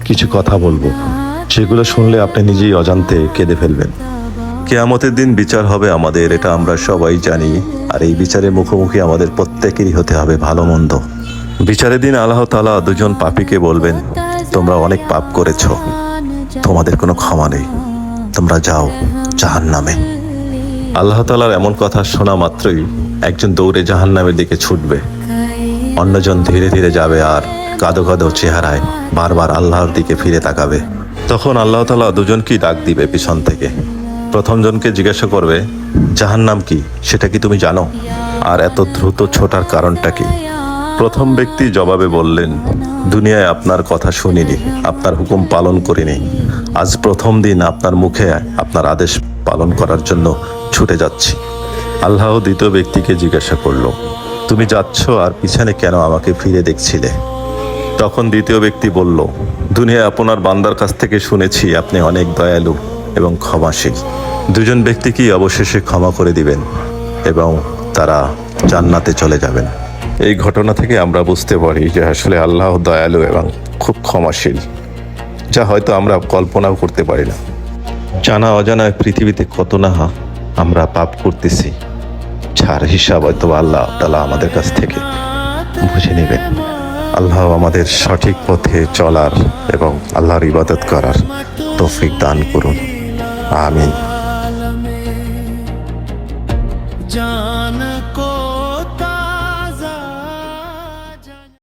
কিছু কথা বলবো, সেগুলো শুনলে আপনি নিজেই অজান্তে কেঁদে ফেলবেন। কিয়ামতের দিন বিচার হবে আমাদের, এটা আমরা সবাই জানি। আর এই বিচারের মুখোমুখি আমাদের প্রত্যেকেরই হতে হবে ভালো মন্দ। বিচারের দিন আল্লাহ তাআলা দুজন পাপীকে বলবেন, তোমরা অনেক পাপ করেছো, তোমাদের কোনো ক্ষমা নেই, তোমরা যাও জাহান্নামে। আল্লাহ তাআলার এমন কথা শোনা মাত্রই একজন দৌড়ে জাহান্নামের দিকে ছুটবে, অন্যজন ধীরে ধীরে যাবে আর কাঁদো কাঁদো চেহারায় বারবার আল্লাহর দিকে ফিরে তাকাবে। তখন আল্লাহ তাআলা দুজনকেই ডাক দিবে পিছন থেকে। প্রথম জনকে জিজ্ঞাসা করবে, জাহান্নাম কি, সেটা কি তুমি জানো? আর এত দ্রুত ছোটার কারণটা কি? প্রথম ব্যক্তি জবাবে বললেন, দুনিয়ায় আপনার কথা শুনিনি, আপনার হুকুম পালন করিনি। আজ প্রথম দিন আপনার মুখে আপনার আদেশ পালন করার জন্য ছুটে যাচ্ছি। আল্লাহ দ্বিতীয় ব্যক্তিকে জিজ্ঞাসা করলো, তুমি যাচ্ছ আর পিছনে কেন আমাকে ফিরে দেখছিলে? তখন দ্বিতীয় ব্যক্তি বলল, দুনিয়ায় আপনার বান্দার কাছ থেকে শুনেছি আপনি অনেক দয়ালু এবং ক্ষমাশীল। দুজন ব্যক্তিকেই অবশেষে ক্ষমা করে দিবেন এবং তারা জান্নাতে চলে যাবেন। এই ঘটনা থেকে আমরা বুঝতে পারি যে আসলে আল্লাহ দয়ালু এবং খুব ক্ষমাশীল, যা হয়তো আমরা কল্পনাও করতে পারি না। জানা অজানায় পৃথিবীতে কত না আমরা পাপ করতেছি, যার হিসাব হয়তো আল্লাহ তাআলা আমাদের কাছ থেকে বুঝে নেবেন। আল্লাহ আমাদের সঠিক পথে চলার এবং আল্লাহর ইবাদত করার তৌফিক দান করুন। আমিন। जान को